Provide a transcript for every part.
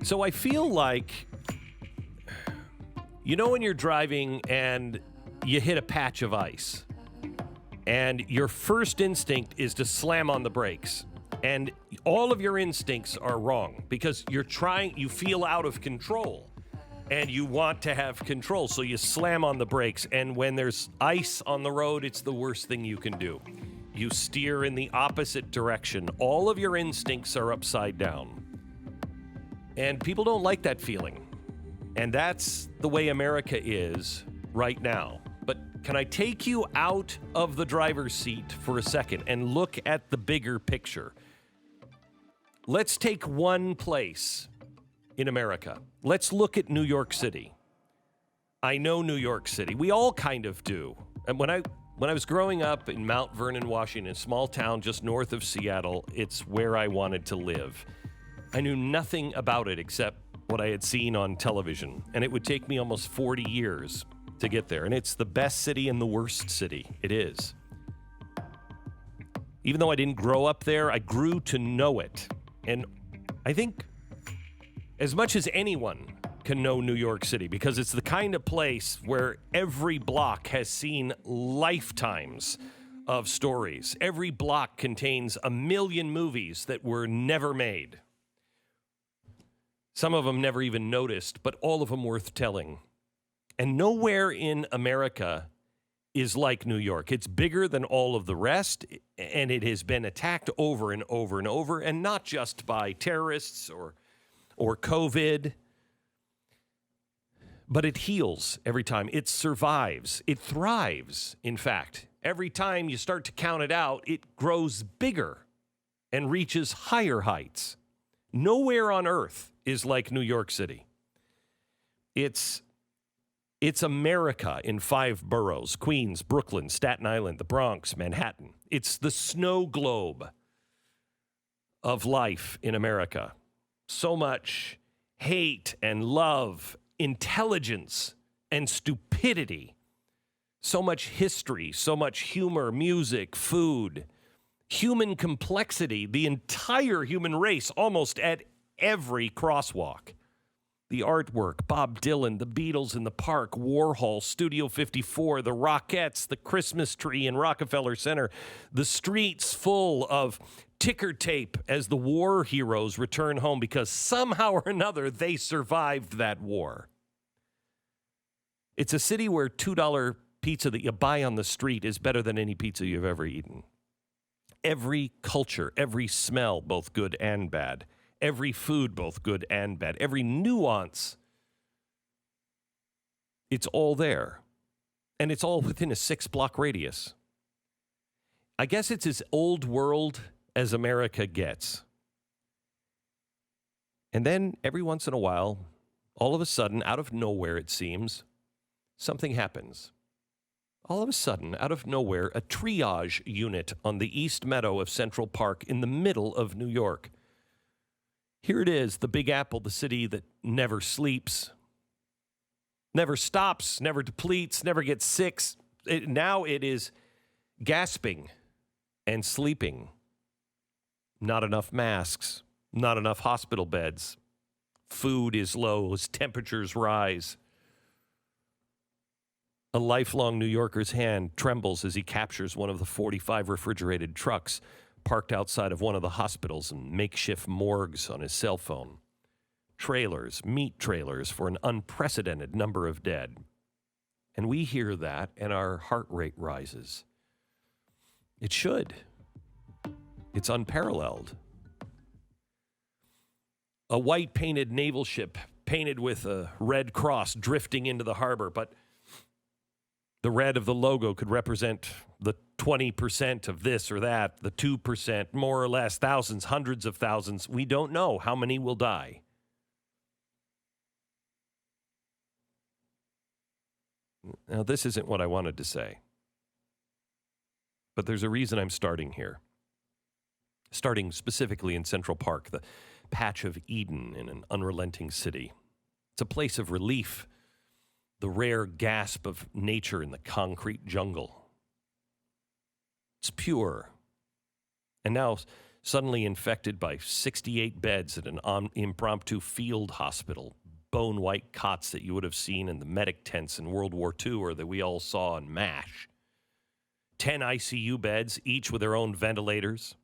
So I feel like, when you're driving and you hit a patch of ice, and your first instinct is to slam on the brakes, and all of your instincts are wrong because you feel out of control, and you want to have control, so you slam on the brakes, and when there's ice on the road, it's the worst thing you can do. You steer in the opposite direction. All of your instincts are upside down. And people don't like that feeling. And that's the way America is right now. But can I take you out of the driver's seat for a second and look at the bigger picture? Let's take one place in America. Let's look at New York City. I know New York City. We all kind of do. And when I was growing up in Mount Vernon, Washington, a small town just north of Seattle, it's where I wanted to live. I knew nothing about it except what I had seen on television, and it would take me almost 40 years to get there. And it's the best city and the worst city. It is. Even though I didn't grow up there, I grew to know it. And I think as much as anyone can know New York City, because it's the kind of place where every block has seen lifetimes of stories. Every block contains a million movies that were never made. Some of them never even noticed, but all of them worth telling. And nowhere in America is like New York. It's bigger than all of the rest, and it has been attacked over and over and over, and not just by terrorists or COVID, but it heals every time. It survives. It thrives, in fact. Every time you start to count it out, it grows bigger and reaches higher heights. Nowhere on earth is like New York City. It's America in 5 boroughs: Queens, Brooklyn, Staten Island, the Bronx, Manhattan. It's the snow globe of life in America. So much hate and love, intelligence and stupidity. So much history, so much humor, music, food, human complexity, the entire human race almost at every crosswalk. The artwork, Bob Dylan, the Beatles in the park, Warhol, Studio 54, the Rockettes, the Christmas tree in Rockefeller Center, the streets full of ticker tape as the war heroes return home because somehow or another they survived that war. It's a city where $2 pizza that you buy on the street is better than any pizza you've ever eaten. Every culture, every smell, both good and bad. Every food, both good and bad. Every nuance, it's all there. And it's all within a 6-block radius. I guess it's as old world as America gets. And then every once in a while, all of a sudden, out of nowhere it seems, something happens. All of a sudden, out of nowhere, a triage unit on the East Meadow of Central Park in the middle of New York. Here it is, the Big Apple, the city that never sleeps, never stops, never depletes, never gets sick. Now it is gasping and sleeping. Not enough masks, not enough hospital beds. Food is low as temperatures rise. A lifelong New Yorker's hand trembles as he captures one of the 45 refrigerated trucks parked outside of one of the hospitals and makeshift morgues on his cell phone. Trailers, meat trailers for an unprecedented number of dead. And we hear that and our heart rate rises. It should. It's unparalleled. A white painted naval ship painted with a red cross drifting into the harbor, but the red of the logo could represent the 20% of this or that, the 2%, more or less, thousands, hundreds of thousands. We don't know how many will die. Now, this isn't what I wanted to say, but there's a reason I'm starting here. Starting specifically in Central Park, the patch of Eden in an unrelenting city. It's a place of relief. The rare gasp of nature in the concrete jungle. It's pure. And now suddenly infected by 68 beds at an impromptu field hospital, bone white cots that you would have seen in the medic tents in World War II or that we all saw in MASH. 10 ICU beds, each with their own ventilators.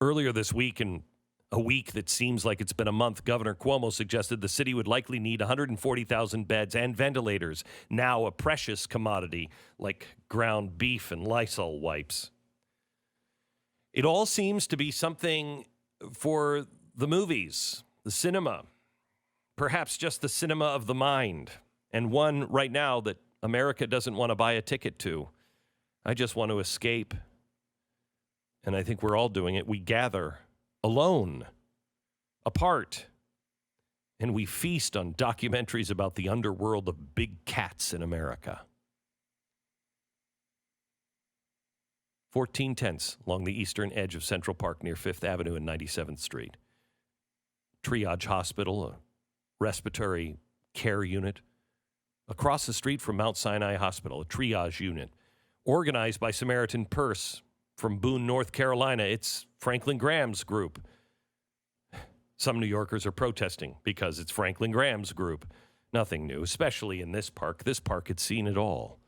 Earlier this week, in a week that seems like it's been a month, Governor Cuomo suggested the city would likely need 140,000 beds and ventilators, now a precious commodity like ground beef and Lysol wipes. It all seems to be something for the movies, the cinema, perhaps just the cinema of the mind, and one right now that America doesn't want to buy a ticket to. I just want to escape. And I think we're all doing it. We gather alone, apart, and we feast on documentaries about the underworld of big cats in America. 14 tents along the eastern edge of Central Park near 5th Avenue and 97th Street. Triage Hospital, a respiratory care unit. Across the street from Mount Sinai Hospital, a triage unit. Organized by Samaritan Purse from Boone, North Carolina. It's Franklin Graham's group. Some New Yorkers are protesting because it's Franklin Graham's group. Nothing new, especially in this park. This park had seen it all.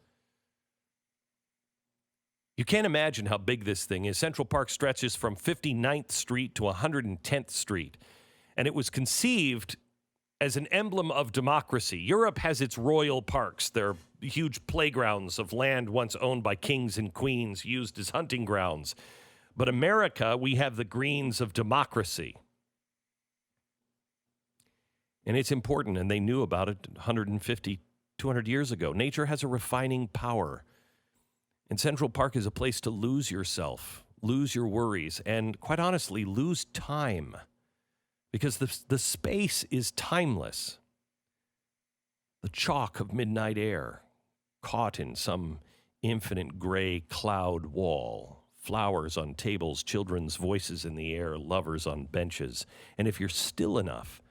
You can't imagine how big this thing is. Central Park stretches from 59th Street to 110th Street. And it was conceived as an emblem of democracy. Europe has its royal parks. They're huge playgrounds of land once owned by kings and queens, used as hunting grounds. But America, we have the greens of democracy. And it's important, and they knew about it 150, 200 years ago. Nature has a refining power. And Central Park is a place to lose yourself, lose your worries, and quite honestly, lose time. Because the space is timeless. The chalk of midnight air, caught in some infinite gray cloud wall. Flowers on tables, children's voices in the air, lovers on benches. And if you're still enough,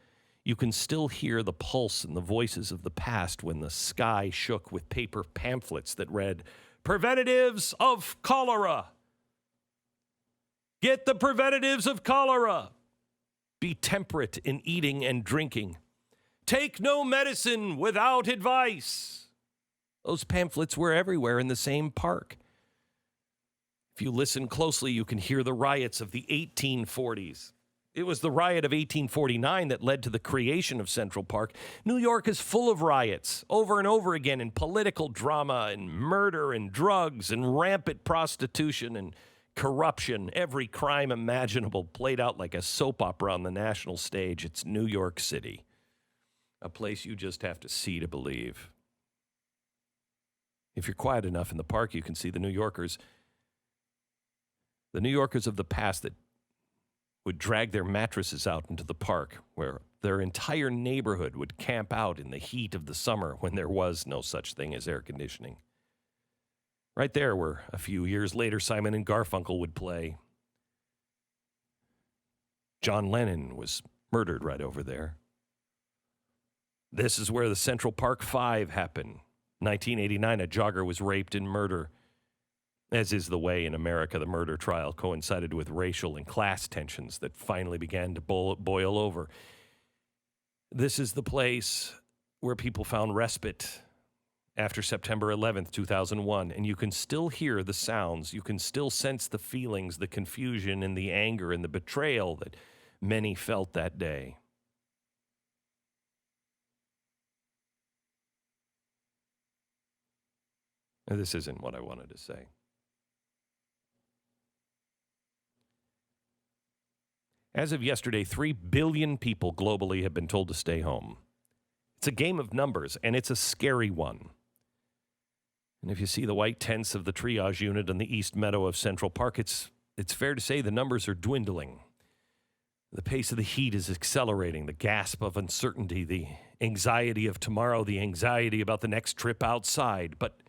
you can still hear the pulse and the voices of the past when the sky shook with paper pamphlets that read, "Preventatives of cholera. Get the preventatives of cholera. Be temperate in eating and drinking. Take no medicine without advice." Those pamphlets were everywhere in the same park. If you listen closely, you can hear the riots of the 1840s. It was the riot of 1849 that led to the creation of Central Park. New York is full of riots over and over again, in political drama and murder and drugs and rampant prostitution and corruption. Every crime imaginable played out like a soap opera on the national stage. It's New York City, a place you just have to see to believe. If you're quiet enough in the park, you can see the New Yorkers of the past that would drag their mattresses out into the park, where their entire neighborhood would camp out in the heat of the summer when there was no such thing as air conditioning. Right there where a few years later Simon and Garfunkel would play. John Lennon was murdered right over there. This is where the Central Park Five happened. 1989, a jogger was raped and murdered. As is the way in America, the murder trial coincided with racial and class tensions that finally began to boil over. This is the place where people found respite after September 11th, 2001, and you can still hear the sounds, you can still sense the feelings, the confusion and the anger and the betrayal that many felt that day. Now, this isn't what I wanted to say. As of yesterday, 3 billion people globally have been told to stay home. It's a game of numbers, and it's a scary one. And if you see the white tents of the triage unit on the East Meadow of Central Park, it's fair to say the numbers are dwindling. The pace of the heat is accelerating, the gasp of uncertainty, the anxiety of tomorrow, the anxiety about the next trip outside. But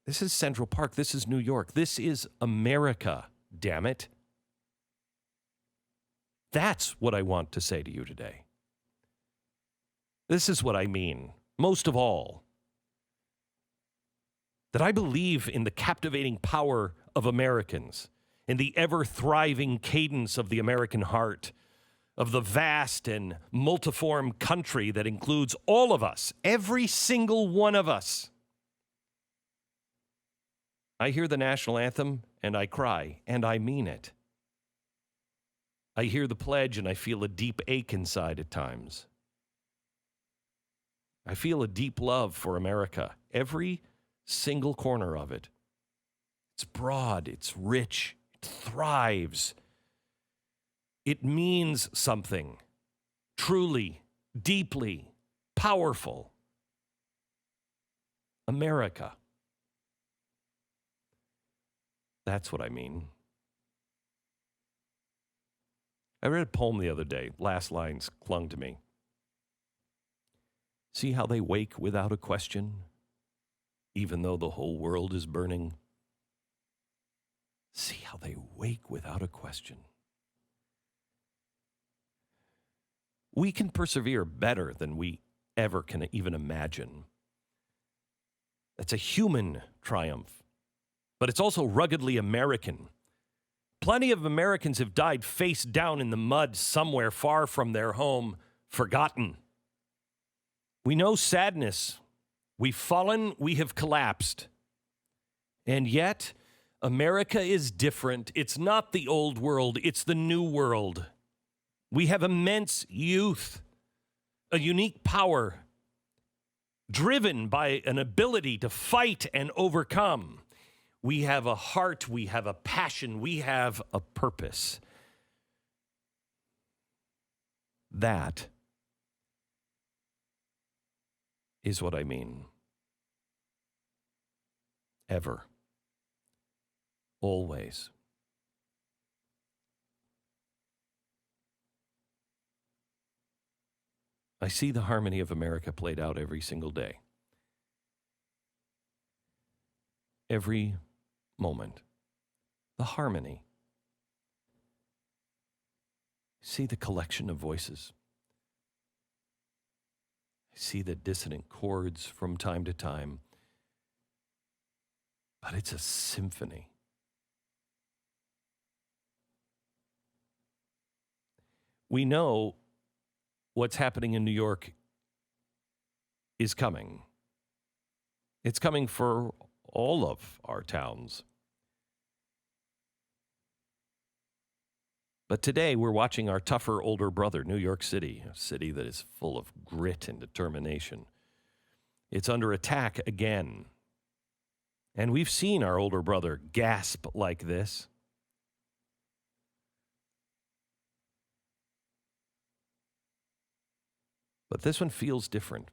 this is Central Park. This is New York. This is America. Damn it. That's what I want to say to you today. This is what I mean, most of all. that I believe in the captivating power of Americans, in the ever-thriving cadence of the American heart, of the vast and multiform country that includes all of us, every single one of us. I hear the national anthem and I cry, and I mean it. I hear the pledge and I feel a deep ache inside at times. I feel a deep love for America, every single corner of it. It's broad, it's rich, it thrives. It means something, truly, deeply, powerful. America. That's what I mean. I read a poem the other day. Last lines clung to me. See how they wake without a question, even though the whole world is burning. See how they wake without a question. We can persevere better than we ever can even imagine. That's a human triumph, but it's also ruggedly American. Plenty of Americans have died face down in the mud somewhere far from their home, forgotten. We know sadness. We've fallen, we have collapsed. And yet, America is different. It's not the old world, it's the new world. We have immense youth, a unique power, driven by an ability to fight and overcome. We have a heart, we have a passion, we have a purpose. That is what I mean. Ever. Always. I see the harmony of America played out every single day. Every moment. The harmony. See the collection of voices. I see the dissonant chords from time to time. But it's a symphony. We know what's happening in New York is coming. It's coming for all of our towns. But today we're watching our tougher older brother, New York City, a city that is full of grit and determination. It's under attack again. And we've seen our older brother gasp like this. But this one feels different.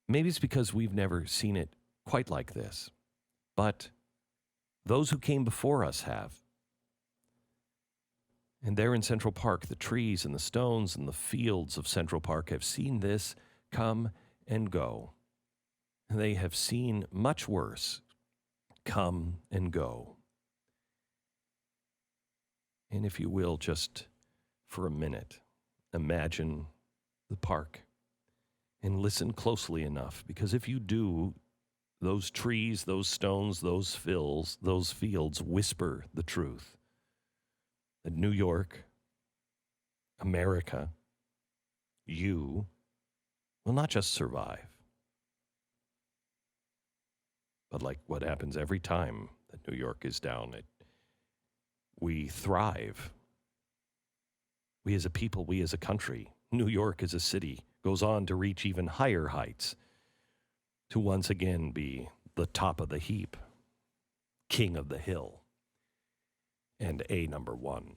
Maybe it's because we've never seen it quite like this. But those who came before us have. And there in Central Park, the trees and the stones and the fields of Central Park have seen this come and go. And they have seen much worse come and go. And if you will, just for a minute, imagine the park and listen closely enough, because if you do, those trees, those stones, those fields whisper the truth. That New York, America, you will not just survive, but like what happens every time that New York is down, we thrive. We as a people, we as a country, New York as a city, goes on to reach even higher heights, to once again be the top of the heap, king of the hill, and a number one.